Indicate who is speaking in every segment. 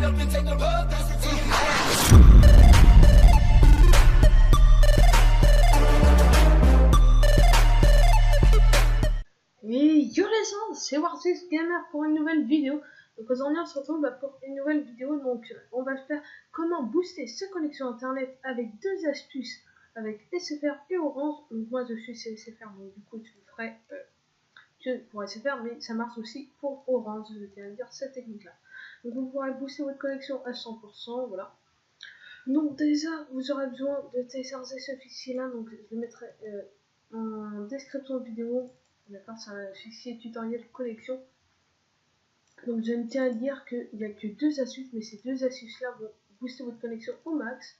Speaker 1: Et yo les gens, c'est Warsis Gamer pour une nouvelle vidéo. Donc aujourd'hui on se retrouve pour une nouvelle vidéo. Donc on va faire comment booster sa connexion internet avec deux astuces avec SFR et Orange. Donc moi je suis chez SFR, donc du coup je le ferai que pour SFR, mais ça marche aussi pour Orange, je tiens à dire cette technique là. Donc vous pourrez booster votre connexion à 100%, voilà. Donc déjà vous aurez besoin de télécharger ce fichier là, donc je le mettrai en description de vidéo. D'accord, c'est un fichier tutoriel connexion. Donc je me tiens à dire qu'il n'y a que deux astuces, mais ces deux astuces là vont booster votre connexion au max.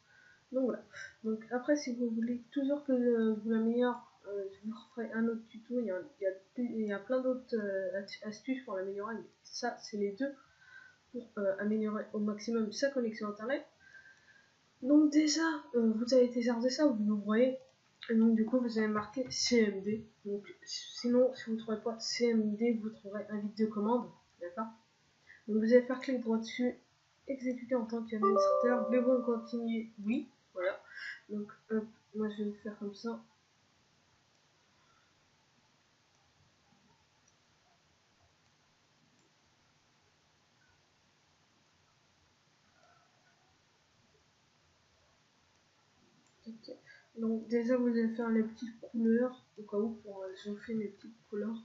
Speaker 1: Donc voilà. Donc après, si vous voulez toujours que je vous l'améliore, je vous referai un autre tuto. Il y a plein d'autres astuces pour l'améliorer, mais ça c'est les deux pour améliorer au maximum sa connexion internet. Donc déjà, vous allez télécharger ça, vous le voyez. Et donc du coup vous allez marquer CMD. Donc sinon si vous ne trouvez pas CMD, vous trouverez un vide de commande. D'accord. Donc vous allez faire clic droit dessus, exécuter en tant qu'administrateur. Voulez-vous continuer? Oui. Voilà. Donc hop, moi je vais le faire comme ça. Okay. Donc déjà vous allez faire les petites couleurs au cas où pour chauffer les petites couleurs.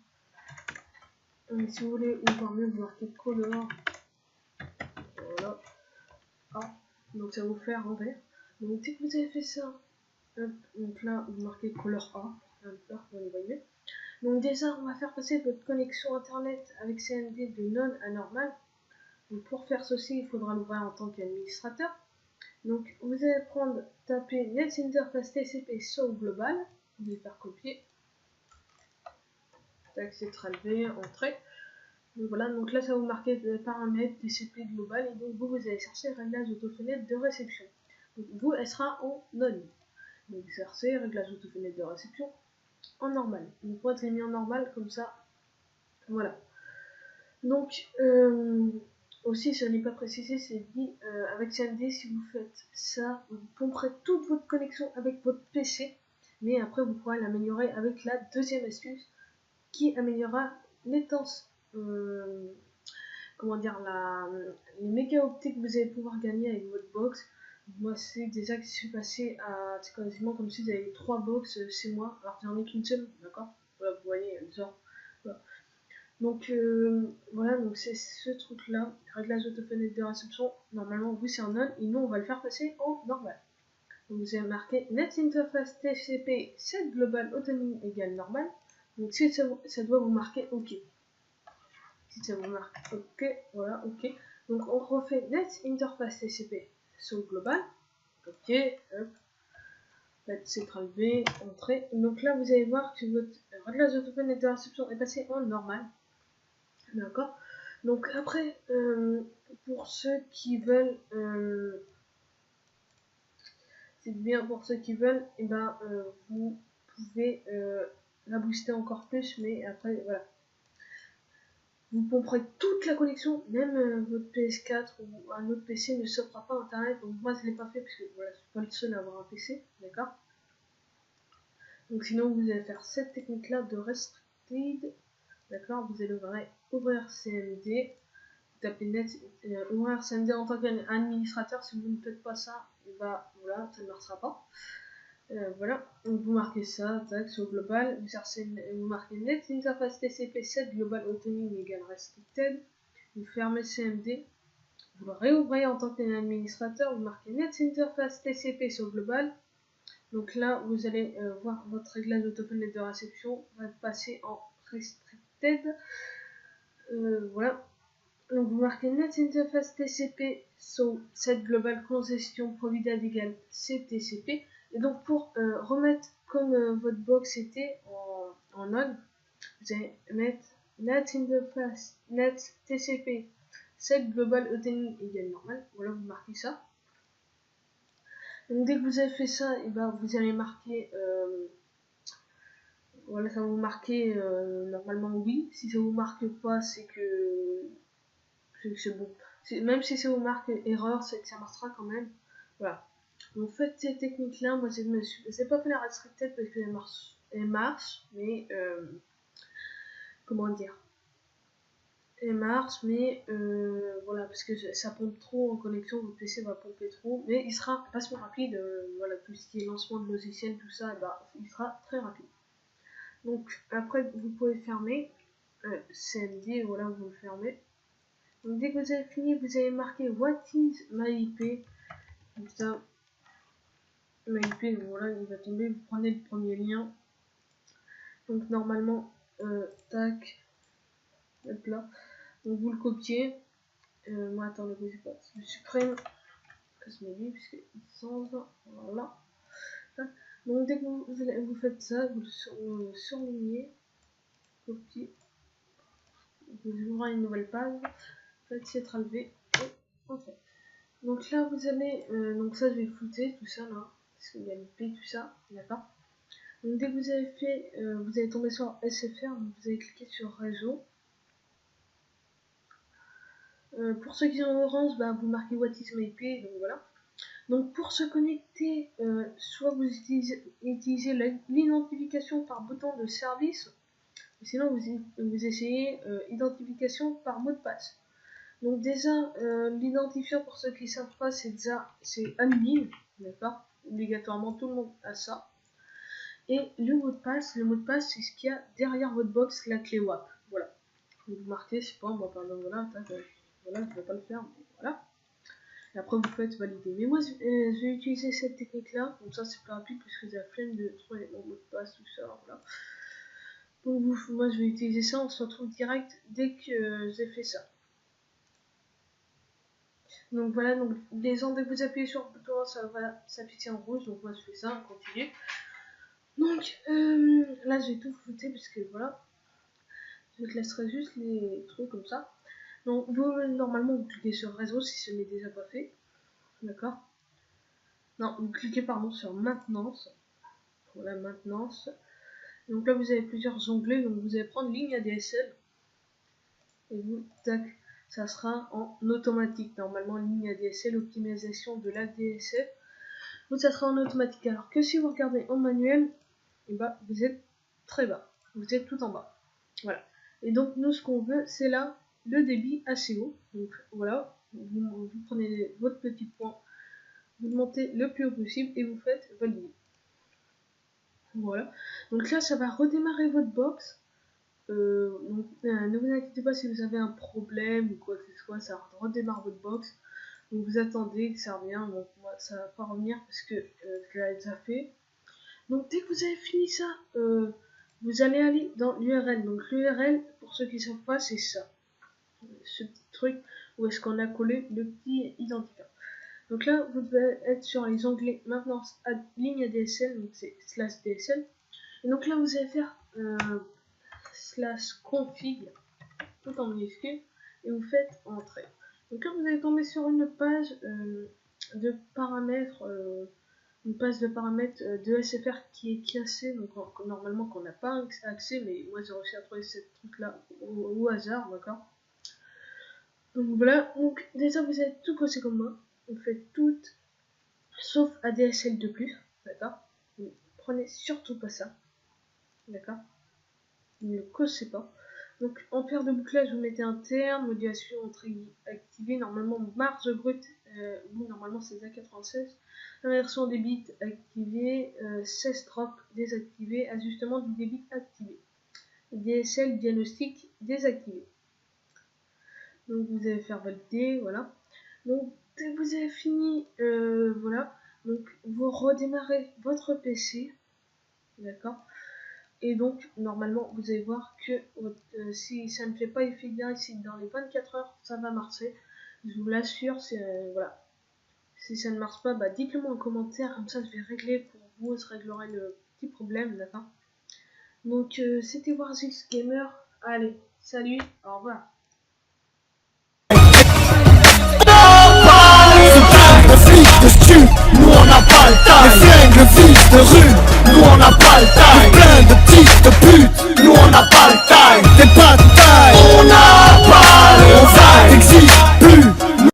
Speaker 1: Si vous voulez, ou par mieux vous marquez color. Voilà. Ah. Donc ça va vous faire en vert. Donc dès que vous avez fait ça, hop, donc là vous marquez color A, vous les voyez. Donc déjà on va faire passer votre connexion internet avec CMD de non à normal. Donc pour faire ceci, il faudra l'ouvrir en tant qu'administrateur. Donc vous allez taper Net Interface TCP SO global, vous allez faire copier. Tac, c'est relevé, entrée. Donc voilà, donc là ça va vous marquer paramètres TCP global et donc vous allez chercher réglage autofenêtre de réception. Donc vous, elle sera en non. Donc vous cherchez réglage autofenêtre de réception en normal. Donc moi je l'ai mis en normal comme ça. Voilà. Donc aussi, je n'ai pas précisé, c'est dit avec CMD, si vous faites ça, vous pomperez toute votre connexion avec votre PC, mais après vous pourrez l'améliorer avec la deuxième astuce qui améliorera l'étance, comment dire, les mégaoctets que vous allez pouvoir gagner avec votre box. Moi, c'est déjà que je suis passé à, c'est quasiment comme si vous avez 3 box chez moi, alors j'en ai qu'une seule, d'accord. Voilà, vous voyez, genre, voilà. Donc voilà, donc c'est ce truc là, réglage autofenêtre de réception. Normalement oui c'est en on et nous on va le faire passer en normal. Donc vous avez marqué Net Interface TCP set global autonomie égale normal. Donc si ça doit vous marquer OK. Si ça vous marque OK, voilà OK. Donc on refait Net Interface TCP so global. OK, hop. C'est relevé, entrée. Donc là vous allez voir que votre réglage autofenêtre de réception est passé en normal. D'accord. Donc après, pour ceux qui veulent, c'est bien pour ceux qui veulent, et ben vous pouvez la booster encore plus, mais après voilà. Vous pomperez toute la connexion, même votre PS4 ou un autre PC ne s'offrira pas internet. Donc moi je l'ai pas fait parce que voilà, je suis pas le seul à avoir un PC, d'accord. Donc sinon vous allez faire cette technique là de restricted, d'accord. Vous allez ouvrir CMD. Tapez net, ouvrir CMD en tant qu'administrateur. Si vous ne faites pas ça, et bah voilà, ça ne marchera pas. Voilà, donc vous marquez ça, tac, sur global, vous marquez net interface TCP 7 global autonomie égale restricted, vous fermez CMD, vous le réouvrez en tant qu'administrateur, vous marquez net interface TCP sur global. Donc là, vous allez voir votre réglage autofenêtre de réception va passer en restricted. Voilà. Donc vous marquez Net Interface TCP so set global congestion provided égale CTCP. Et donc pour remettre comme votre box était en on, vous allez mettre Net Interface Net TCP set global autonomie égale normal. Voilà, vous marquez ça. Donc dès que vous avez fait ça, et ben vous allez marquer voilà, ça va vous marquer normalement oui. Si ça vous marque pas, c'est que c'est bon. Même si ça vous marque erreur, c'est que ça marchera quand même. Voilà. Donc faites ces techniques-là. Moi, c'est pas fait la restricted parce qu'elle marche, mais comment dire, elle marche, mais voilà, parce que ça pompe trop en connexion, votre PC va pomper trop, mais il sera vachement rapide. Voilà, tout ce qui est lancement de logiciel, tout ça, bah, il sera très rapide. Donc après, vous pouvez fermer CMD, voilà, vous le fermez. Donc dès que vous avez fini, vous allez marquer What is my IP. Comme ça, my IP, voilà, il va tomber. Vous prenez le premier lien. Donc normalement, tac, hop là. Donc vous le copiez. Moi, attendez, je sais pas. Je supprime. Cosmélie, puisque il semble. Voilà. Donc dès que vous faites ça, vous le surlignez. Copier. Vous ouvrez une nouvelle page. Faites Ctrl V. Et ok. Donc là, vous allez, donc ça je vais flouter tout ça là, parce qu'il y a l'IP, tout ça, d'accord. Donc dès que vous avez fait, vous allez tomber sur SFR, donc vous allez cliquer sur réseau. Pour ceux qui sont en orange, bah, vous marquez What is my IP, donc voilà. Donc pour se connecter, soit vous utilisez l'identification par bouton de service, sinon vous essayez identification par mot de passe. Donc déjà, l'identifiant pour ceux qui ne savent pas, c'est admin, d'accord. Obligatoirement, tout le monde a ça. Et le mot de passe, c'est ce qu'il y a derrière votre box, la clé WAP. Voilà. Vous marquez, je sais pas, moi par exemple, voilà, voilà, je ne vais pas le faire, mais voilà. Et après, vous faites valider. Mais moi, je vais utiliser cette technique-là, comme ça, c'est plus rapide, puisque j'ai la flemme de trouver mon mot de passe, tout ça, voilà. Donc, moi, je vais utiliser ça, on se retrouve direct dès que j'ai fait ça. Donc voilà, donc dès que vous appuyez sur le bouton, ça va s'afficher en rouge. Donc moi je fais ça, on continue. Donc là j'ai tout flouté parce que voilà, je te laisserai juste les trucs comme ça. Donc vous normalement vous cliquez sur réseau si ce n'est déjà pas fait, d'accord. Non, vous cliquez pardon sur maintenance. Voilà, maintenance. Donc là vous avez plusieurs onglets, donc vous allez prendre ligne ADSL et vous tac. Ça sera en automatique. Normalement, ligne ADSL, optimisation de l'ADSL. Donc ça sera en automatique. Alors que si vous regardez en manuel, et bah, vous êtes très bas. Vous êtes tout en bas. Voilà. Et donc nous, ce qu'on veut, c'est là le débit assez haut. Donc voilà, vous prenez votre petit point, vous le montez le plus haut possible et vous faites valider. Voilà. Donc là, ça va redémarrer votre box. Donc, ne vous inquiétez pas si vous avez un problème ou quoi que ce soit, ça redémarre votre box. Donc vous attendez que ça revienne. Donc moi, ça va pas revenir parce que je l'ai déjà fait. Donc dès que vous avez fini ça, vous allez aller dans l'URL. Donc l'URL, pour ceux qui ne savent pas, c'est ça. Ce petit truc où est-ce qu'on a collé le petit identifiant. Donc là, vous devez être sur les onglets maintenance ligne ADSL, donc c'est /DSL. Et donc là, vous allez faire /config tout en minuscule et vous faites entrée. Donc là, vous allez tomber sur une page de paramètres. Une page de paramètres de SFR qui est cassée, donc normalement qu'on n'a pas accès, mais moi j'ai réussi à trouver ce truc là au hasard, d'accord. Donc voilà, donc déjà vous avez tout coché comme moi, vous faites tout sauf ADSL de plus, d'accord. Ne prenez surtout pas ça, d'accord. Ne le cossez pas. Donc en paire de bouclage, vous mettez un terme, modulation entrée activée, normalement marge brute, normalement c'est A96, inversion des bits activée, 16 drop désactivé, ajustement du débit activé, DSL diagnostic désactivé. Donc vous allez faire valider, voilà. Donc dès que vous avez fini, voilà, donc vous redémarrez votre PC, d'accord. Et donc, normalement, vous allez voir que si ça ne fait pas effet direct, dans les 24 heures, ça va marcher. Je vous l'assure, voilà. Si ça ne marche pas, bah, dites-le moi en commentaire, comme ça je vais régler pour vous, je réglerai le petit problème, d'accord. Donc, c'était Warzix Gamer. Allez, salut, au revoir.